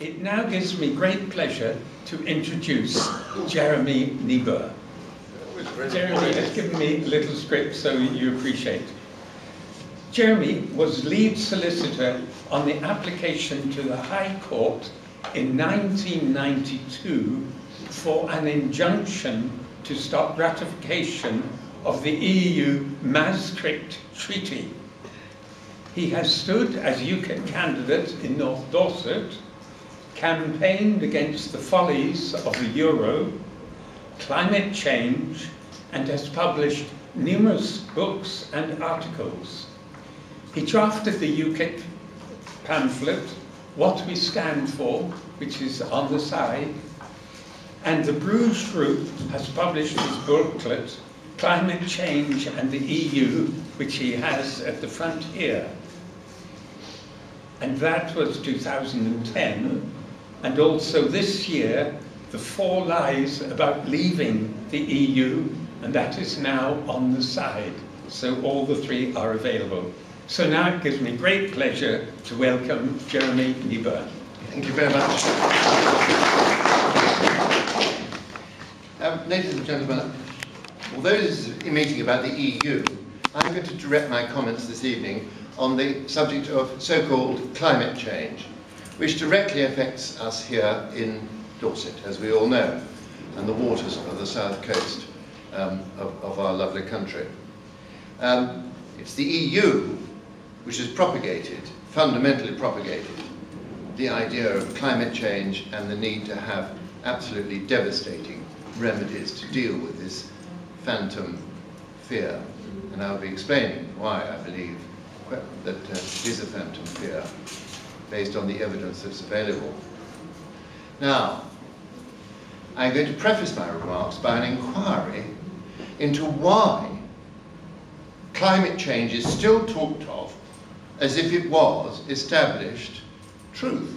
It now gives me great pleasure to introduce Jeremy Neiboer. Jeremy has given me a little script so you appreciate. Jeremy was lead solicitor on the application to the High Court in 1992 for an injunction to stop ratification of the EU Maastricht Treaty. He has stood as UKIP candidate in North Dorset, campaigned against the follies of the euro, climate change, and has published numerous books and articles. He drafted the UKIP pamphlet, What We Stand For, which is on the side, and the Bruges Group has published his booklet, Climate Change and the EU, which he has at the front here. And that was 2010. And also this year, the 4 lies about leaving the EU, and that is now on the side. So all the 3 are available. So now it gives me great pleasure to welcome Jeremy Neiboer. Thank you very much. Ladies and gentlemen, although this is a meeting about the EU, I'm going to direct my comments this evening on the subject of so-called climate change, which directly affects us here in Dorset, as we all know, and the waters of the south coast of our lovely country. It's the EU which has propagated, fundamentally propagated, the idea of climate change and the need to have absolutely devastating remedies to deal with this phantom fear. And I'll be explaining why I believe that it is a phantom fear, based on the evidence that's available. Now, I'm going to preface my remarks by an inquiry into why climate change is still talked of as if it was established truth.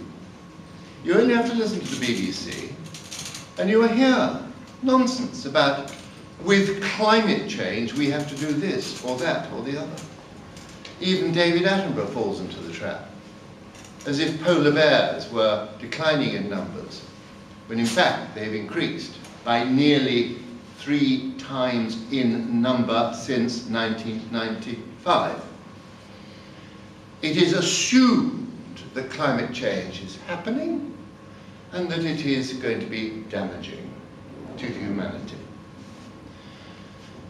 You only have to listen to the BBC and you will hear nonsense about with climate change we have to do this or that or the other. Even David Attenborough falls into the trap, as if polar bears were declining in numbers, when in fact they've increased by nearly 3 times in number since 1995. It is assumed that climate change is happening and that it is going to be damaging to humanity.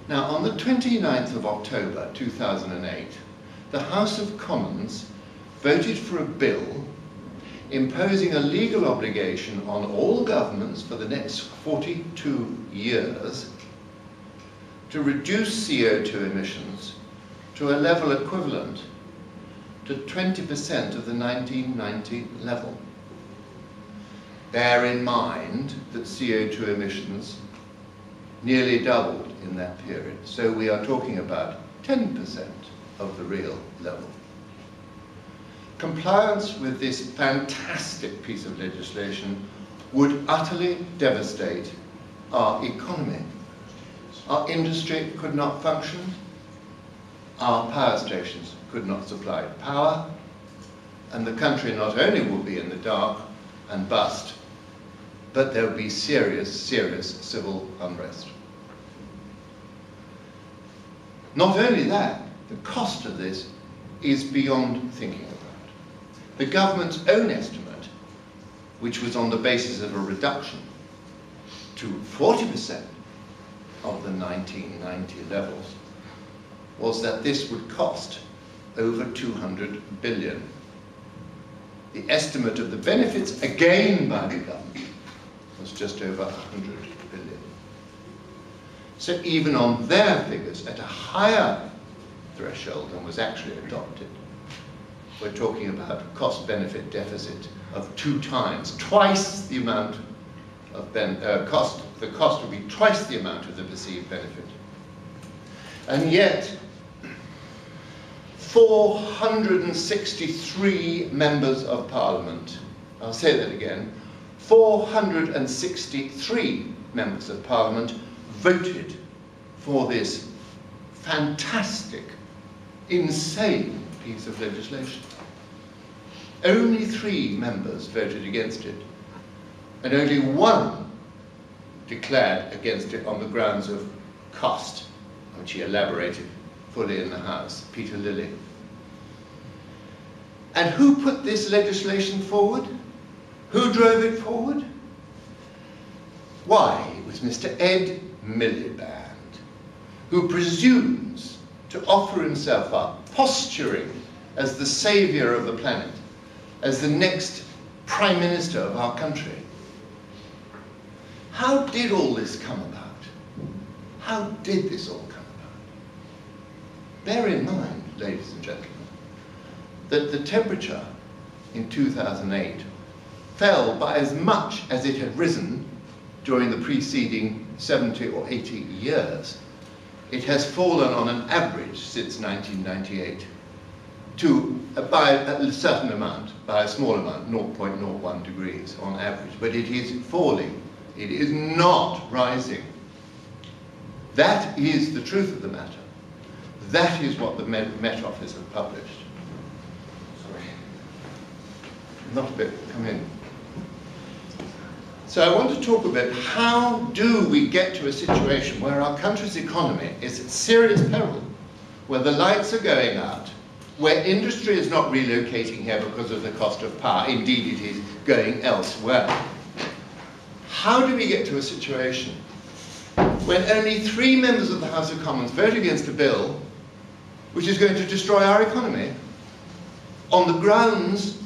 Now, on the 29th of October 2008, the House of Commons voted for a bill imposing a legal obligation on all governments for the next 42 years to reduce CO2 emissions to a level equivalent to 20% of the 1990 level. Bear in mind that CO2 emissions nearly doubled in that period, so we are talking about 10% of the real level. Compliance with this fantastic piece of legislation would utterly devastate our economy. Our industry could not function, our power stations could not supply power, and the country not only would be in the dark and bust, but there would be serious, serious civil unrest. Not only that, the cost of this is beyond thinking about. The government's own estimate, which was on the basis of a reduction to 40% of the 1990 levels, was that this would cost over 200 billion. The estimate of the benefits, again by the government, was just over 100 billion. So even on their figures, at a higher threshold than was actually adopted, we're talking about a cost-benefit deficit of 2 times, twice the amount of cost. The cost would be twice the amount of the perceived benefit. And yet, 463 members of Parliament, I'll say that again, 463 members of Parliament voted for this fantastic, insane piece of legislation. only 3 members voted against it, and only 1 declared against it on the grounds of cost, which he elaborated fully in the House, Peter Lilly. And who put this legislation forward? Who drove it forward? Why, it was Mr. Ed Miliband, who presumes to offer himself up, posturing as the saviour of the planet, as the next Prime Minister of our country. How did all this come about? How did this all come about? Bear in mind, ladies and gentlemen, that the temperature in 2008 fell by as much as it had risen during the preceding 70 or 80 years. It has fallen on an average since 1998 by a certain amount, by a small amount, 0.01 degrees on average, but it is falling. It is not rising. That is the truth of the matter. That is what the Met Office have published. Sorry. Not a bit, come in. So I want to talk about how do we get to a situation where our country's economy is at serious peril, where the lights are going out, where industry is not relocating here because of the cost of power. Indeed, it is going elsewhere. How do we get to a situation when only 3 members of the House of Commons vote against a bill which is going to destroy our economy on the grounds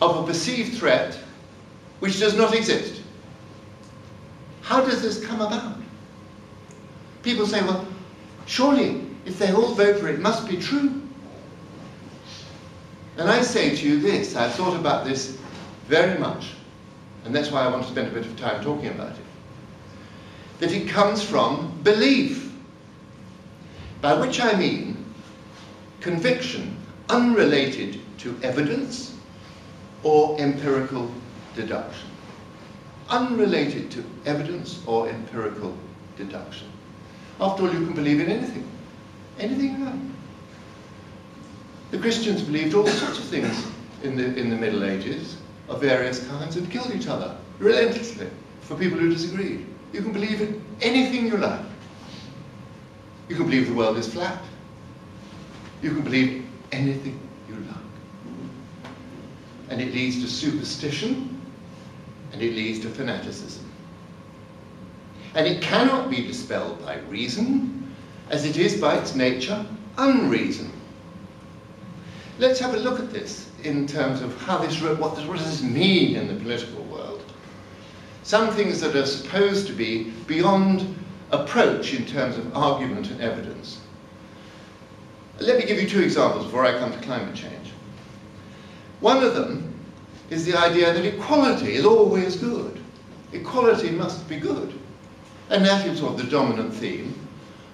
of a perceived threat which does not exist? How does this come about? People say, well, surely if they all vote for it, it must be true. And I say to you this, I've thought about this very much, and that's why I want to spend a bit of time talking about it, that it comes from belief, by which I mean conviction unrelated to evidence or empirical deduction. Unrelated to evidence or empirical deduction. After all, you can believe in anything. Anything you like. The Christians believed all sorts of things in the Middle Ages of various kinds and killed each other relentlessly for people who disagreed. You can believe in anything you like. You can believe the world is flat. You can believe anything you like. And it leads to superstition, and it leads to fanaticism. And it cannot be dispelled by reason, as it is by its nature unreason. Let's have a look at this in terms of how this, what does this mean in the political world? Some things that are supposed to be beyond approach in terms of argument and evidence. Let me give you 2 examples before I come to climate change. One of them is the idea that equality is always good. Equality must be good. And that is sort of the dominant theme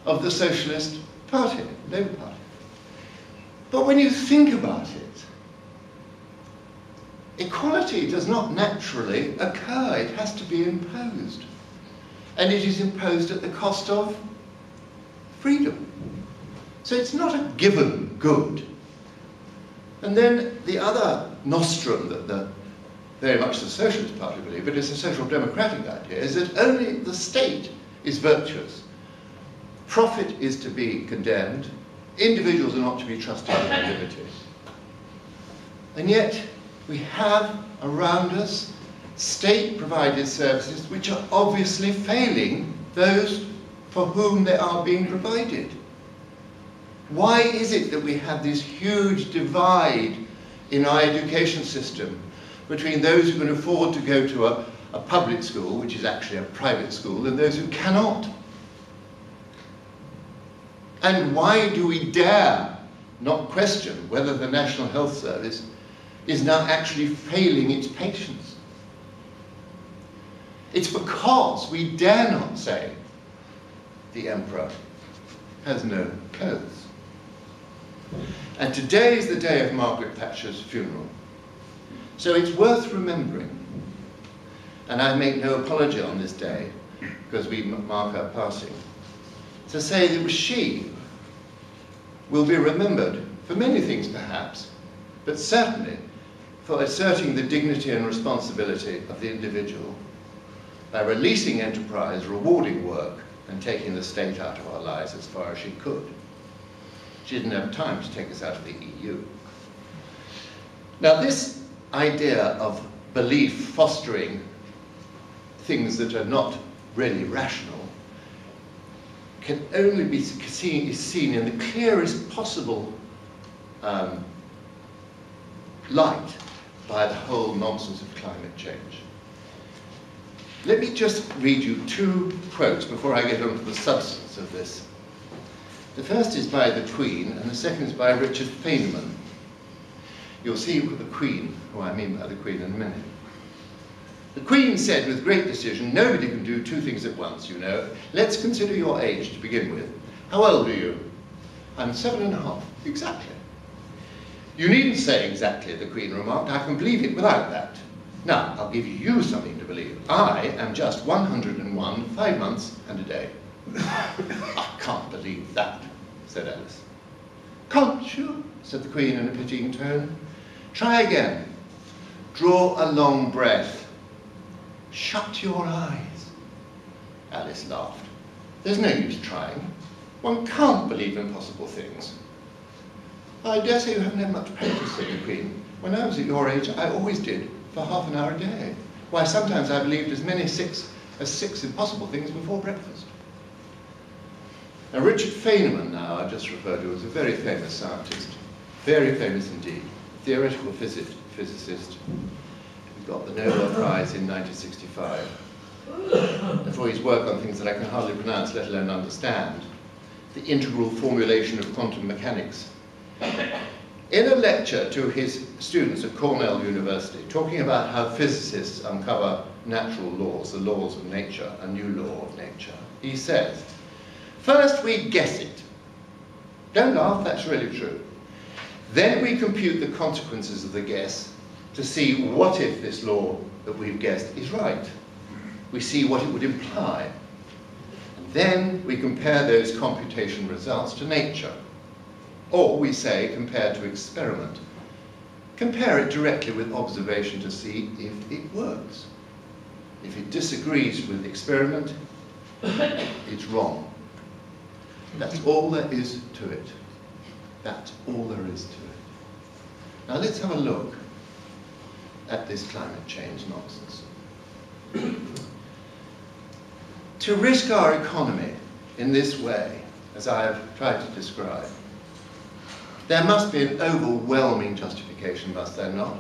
of the Socialist Party, Labour Party. But when you think about it, equality does not naturally occur. It has to be imposed. And it is imposed at the cost of freedom. So it's not a given good. And then the other nostrum that very much the Socialist Party believe, but it's a social democratic idea, is that only the state is virtuous. Profit is to be condemned. Individuals are not to be trusted with their liberty. And yet, we have around us state-provided services which are obviously failing those for whom they are being provided. Why is it that we have this huge divide in our education system between those who can afford to go to a public school, which is actually a private school, and those who cannot? And why do we dare not question whether the National Health Service is now actually failing its patients? It's because we dare not say the Emperor has no clothes. And today is the day of Margaret Thatcher's funeral. So it's worth remembering, and I make no apology on this day, because we mark her passing, to say that she will be remembered for many things perhaps, but certainly for asserting the dignity and responsibility of the individual by releasing enterprise, rewarding work, and taking the state out of our lives as far as she could. She didn't have time to take us out of the EU. Now, this idea of belief fostering things that are not really rational can only be seen in the clearest possible light by the whole nonsense of climate change. Let me just read you two quotes before I get on to the substance of this. The first is by the Queen, and the second is by Richard Feynman. You'll see the Queen, who I mean by the Queen, in a minute. The Queen said with great decision, nobody can do two things at once, you know. Let's consider your age to begin with. How old are you? I'm 7.5, exactly. You needn't say exactly, the Queen remarked. I can believe it without that. Now, I'll give you something to believe. I am just 101, 5 months and a day. I can't believe that, said Alice. Can't you? Said the Queen in a pitying tone. Try again. Draw a long breath. Shut your eyes. Alice laughed. There's no use trying. One can't believe impossible things. I dare say you haven't had much practice, said the Queen. When I was at your age, I always did, for half an hour a day. Why, sometimes I believed as many as six impossible things before breakfast. Now, Richard Feynman, now I've just referred to, was a very famous scientist, very famous indeed, theoretical physicist, who got the Nobel Prize in 1965 for his work on things that I can hardly pronounce, let alone understand, the integral formulation of quantum mechanics. In a lecture to his students at Cornell University, talking about how physicists uncover natural laws, the laws of nature, a new law of nature, he says, first we guess it. Don't laugh, that's really true. Then we compute the consequences of the guess to see what if this law that we've guessed is right. We see what it would imply. And then we compare those computation results to nature. Or we say, compared to experiment. Compare it directly with observation to see if it works. If it disagrees with experiment, it's wrong. That's all there is to it. That's all there is to it. Now let's have a look at this climate change nonsense. To risk our economy in this way, as I have tried to describe, there must be an overwhelming justification, must there not,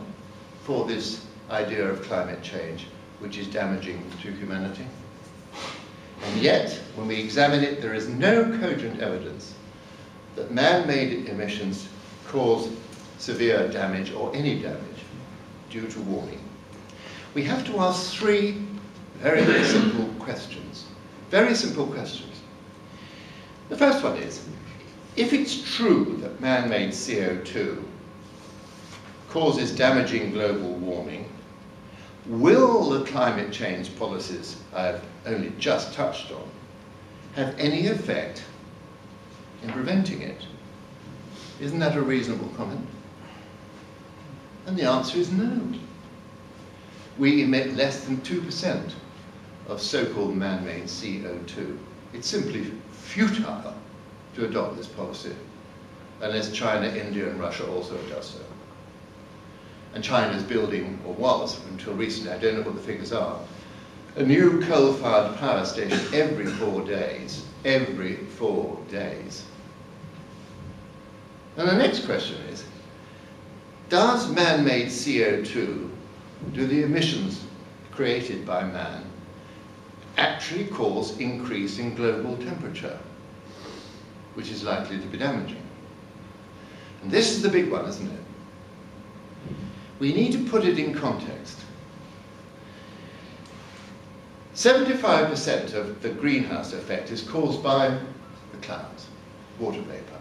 for this idea of climate change, which is damaging to humanity. And yet, when we examine it, there is no cogent evidence that man-made emissions cause severe damage or any damage due to warming. We have to ask three very, very simple questions. Very simple questions. The first one is, if it's true that man-made CO2 causes damaging global warming, will the climate change policies I've only just touched on have any effect in preventing it? Isn't that a reasonable comment? And the answer is no. We emit less than 2% of so-called man-made CO2. It's simply futile to adopt this policy, unless China, India and Russia also does so. And China is building, or was until recently, I don't know what the figures are, a new coal-fired power station every 4 days. Every 4 days. And the next question is, does man-made CO2, do the emissions created by man, actually cause increase in global temperature, which is likely to be damaging? And this is the big one, isn't it? We need to put it in context. 75% of the greenhouse effect is caused by the clouds, water vapor.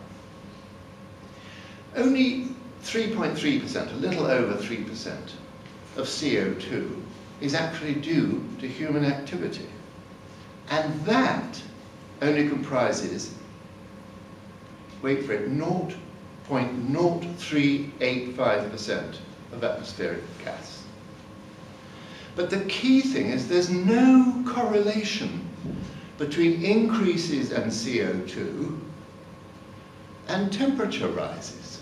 Only 3.3%, a little over 3%, of CO2 is actually due to human activity. And that only comprises, wait for it, 0.0385% of atmospheric gas. But the key thing is there's no correlation between increases in CO2 and temperature rises.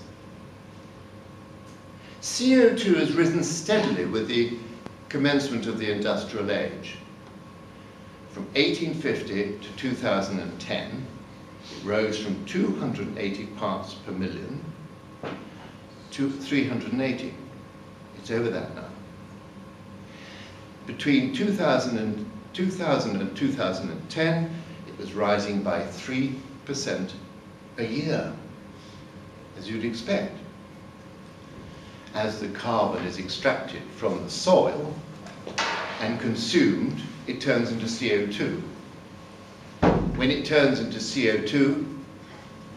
CO2 has risen steadily with the commencement of the industrial age. From 1850 to 2010, it rose from 280 parts per million to 380. It's over that now. Between 2000 and 2010, it was rising by 3% a year, as you'd expect. As the carbon is extracted from the soil and consumed, it turns into CO2. When it turns into CO2,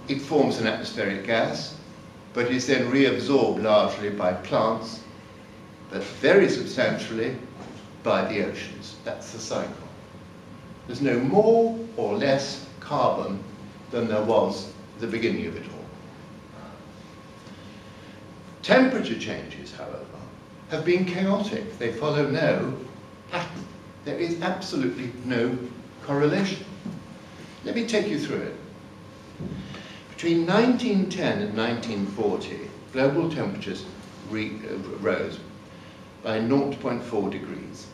it forms an atmospheric gas, but is then reabsorbed largely by plants, but very substantially by the oceans. That's the cycle. There's no more or less carbon than there was at the beginning of it all. Temperature changes, however, have been chaotic. They follow no pattern. There is absolutely no correlation. Let me take you through it. Between 1910 and 1940, global temperatures rose by 0.4 degrees.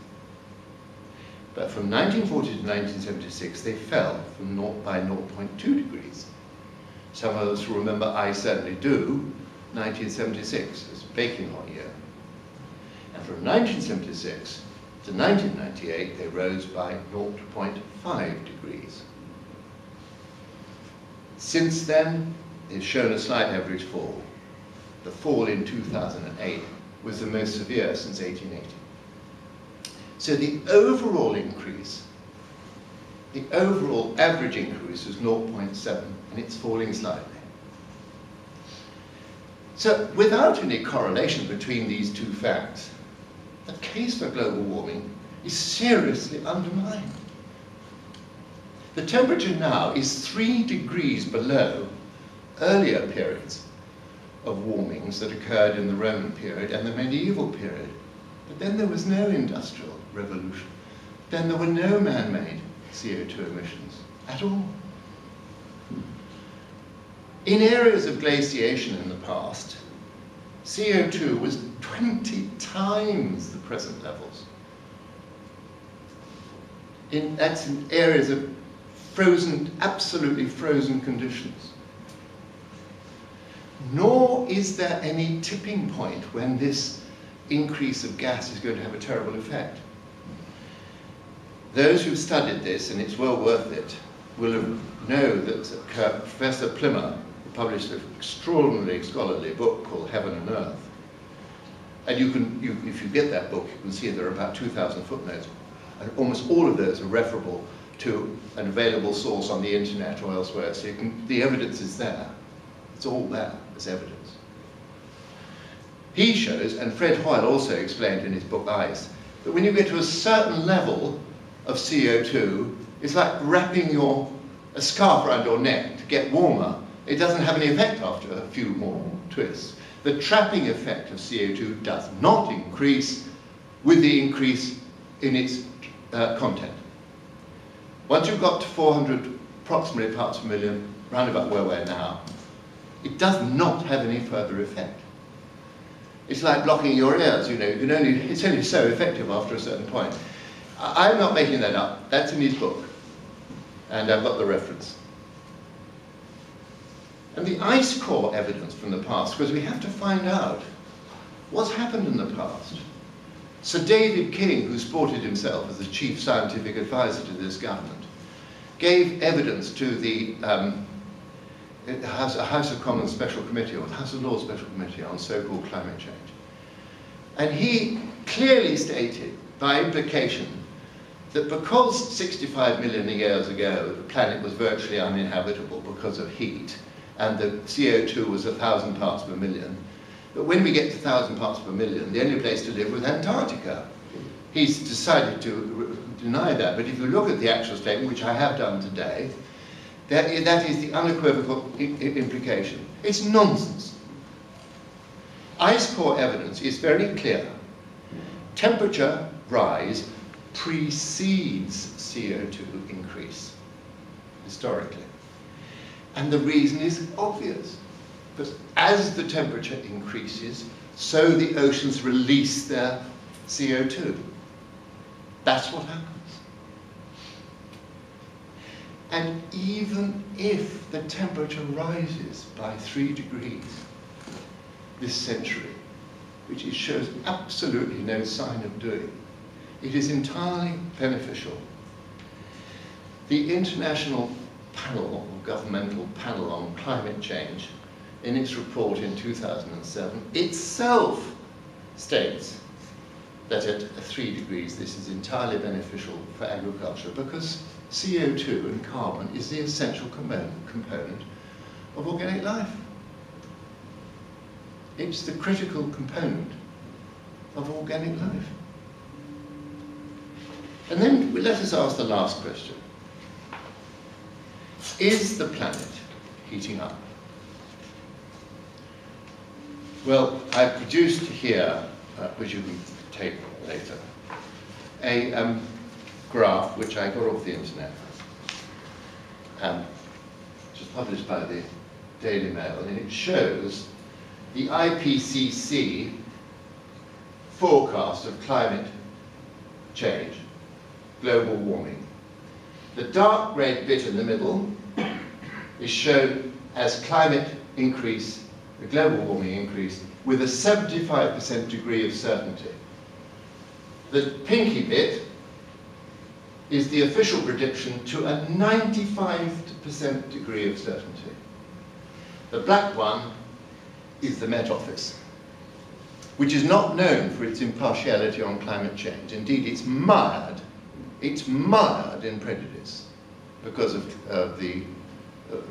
But from 1940 to 1976, they fell by 0.2 degrees. Some of us will remember, I certainly do, 1976 as a baking hot year. And from 1976 to 1998, they rose by 0.5 degrees. Since then, they've shown a slight average fall. The fall in 2008 was the most severe since 1880. So the overall increase, the overall average increase was 0.7, and it's falling slightly. So without any correlation between these two facts, the case for global warming is seriously undermined. The temperature now is 3 degrees below earlier periods of warmings that occurred in the Roman period and the medieval period. But then there was no industrial revolution. Then there were no man-made CO2 emissions at all. In areas of glaciation in the past, CO2 was 20 times the present levels. That's in areas of frozen, absolutely frozen conditions. Nor is there any tipping point when this increase of gas is going to have a terrible effect. Those who've studied this, and it's well worth it, will know that Professor Plimmer published an extraordinarily scholarly book called Heaven and Earth. And if you get that book, you can see there are about 2,000 footnotes, and almost all of those are referable to an available source on the internet or elsewhere, so the evidence is there. It's all there as evidence. He shows, and Fred Hoyle also explained in his book Ice, that when you get to a certain level of CO2, it's like wrapping a scarf around your neck to get warmer. It doesn't have any effect after a few more twists. The trapping effect of CO2 does not increase with the increase in its content. Once you've got to 400 approximately parts per million, round about where we're now, it does not have any further effect. It's like blocking your ears, you know, it's only so effective after a certain point. I'm not making that up. That's in his book. And I've got the reference. And the ice core evidence from the past, because we have to find out what's happened in the past. Sir David King, who sported himself as the chief scientific advisor to this government, gave evidence to the House of Commons Special Committee, or House of Lords Special Committee on so-called climate change. And he clearly stated, by implication, that because 65 million years ago the planet was virtually uninhabitable because of heat, and the CO2 was 1,000 parts per million, but when we get to 1,000 parts per million, the only place to live was Antarctica. He's decided to deny that, but if you look at the actual statement, which I have done today, that is the unequivocal implication. It's nonsense. ice core evidence is very clear. Temperature rise precedes CO2 increase, historically. And the reason is obvious, because as the temperature increases, so the oceans release their CO2. That's what happens. And even if the temperature rises by 3 degrees this century, which it shows absolutely no sign of doing, it is entirely beneficial. The International Panel, or Governmental Panel on Climate Change, in its report in 2007, itself states that at 3 degrees this is entirely beneficial for agriculture because CO2 and carbon is the essential component of organic life. It's the critical component of organic life. And then let us ask the last question. Is the planet heating up? Well, I produced here, which you can take later, a graph which I got off the internet, which was published by the Daily Mail, and it shows the IPCC forecast of climate change, global warming. The dark red bit in the middle is shown as climate increase, the global warming increase, with a 75% degree of certainty. The pinky bit is the official prediction to a 95% degree of certainty. The black one is the Met Office, which is not known for its impartiality on climate change. Indeed, it's mired in prejudice because of the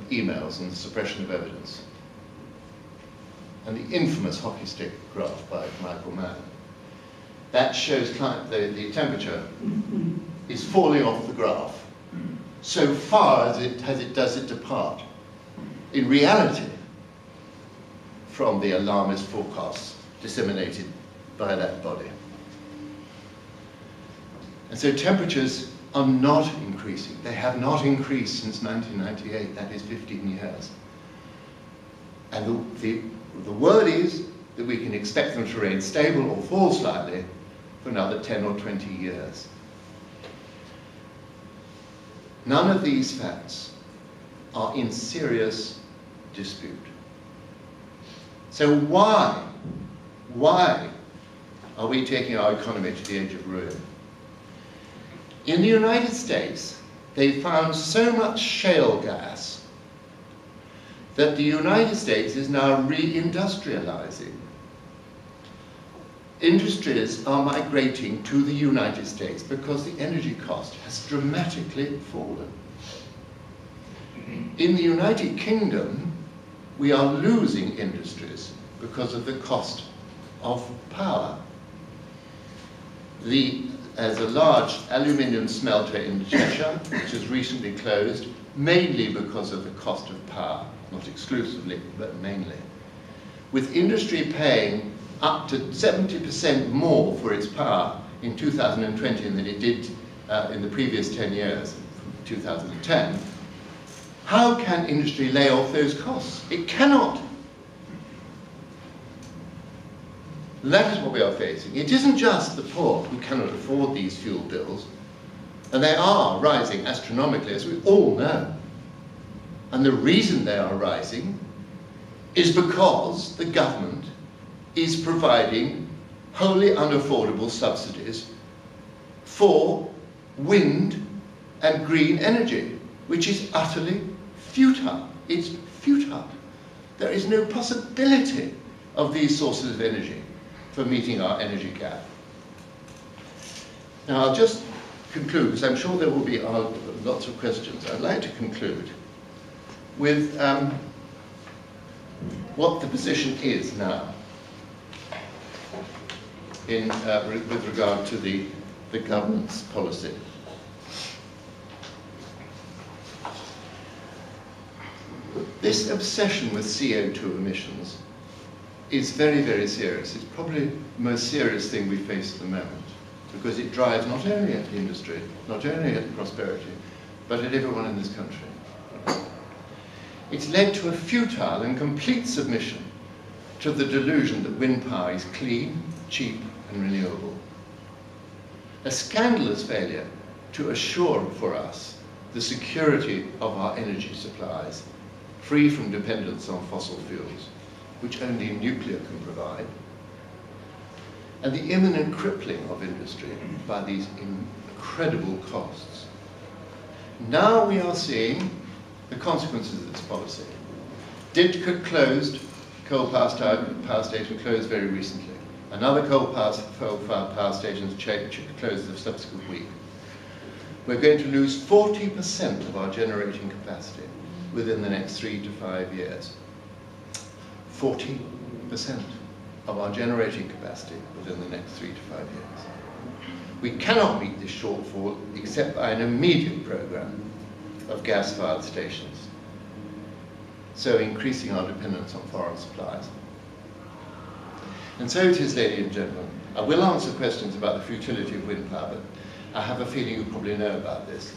emails and the suppression of evidence. And the infamous hockey stick graph by Michael Mann. That shows the temperature is falling off the graph so far as it does it depart, in reality, from the alarmist forecasts disseminated by that body. And so temperatures are not increasing. They have not increased since 1998, that is 15 years. And the word is that we can expect them to remain stable or fall slightly for another 10 or 20 years. None of these facts are in serious dispute. So why are we taking our economy to the edge of ruin? In the United States, they found so much shale gas that the United States is now reindustrializing. Industries are migrating to the United States because the energy cost has dramatically fallen. In the United Kingdom, we are losing industries because of the cost of power. There's a large aluminium smelter in Cheshire, which has recently closed, mainly because of the cost of power, not exclusively, but mainly. With industry paying up to 70% more for its power in 2020 than it did in the previous 10 years, from 2010, how can industry lay off those costs? It cannot. That is what we are facing. It isn't just the poor who cannot afford these fuel bills, and they are rising astronomically, as we all know. And the reason they are rising is because the government is providing wholly unaffordable subsidies for wind and green energy, which is utterly futile. It's futile. There is no possibility of these sources of energy for meeting our energy gap. Now I'll just conclude, because I'm sure there will be lots of questions. I'd like to conclude with what the position is now with regard to the government's policy. This obsession with CO2 emissions is very, very serious. It's probably the most serious thing we face at the moment, because it drives not only at industry, not only at prosperity, but at everyone in this country. It's led to a futile and complete submission to the delusion that wind power is clean, cheap, and renewable. A scandalous failure to assure for us the security of our energy supplies, free from dependence on fossil fuels, which only nuclear can provide, and the imminent crippling of industry by these incredible costs. Now we are seeing the consequences of this policy. Didcot closed, coal power station closed very recently. Another coal-fired power station closed the subsequent week. We're going to lose 40% of our generating capacity within the next 3 to 5 years. 40% of our generating capacity within the next 3 to 5 years. We cannot meet this shortfall except by an immediate program of gas-fired stations, so increasing our dependence on foreign supplies. And so it is, ladies and gentlemen. I will answer questions about the futility of wind power, but I have a feeling you probably know about this.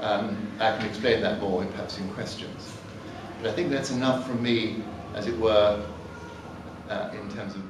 I can explain that more perhaps in questions. But I think that's enough from me, as it were, in terms of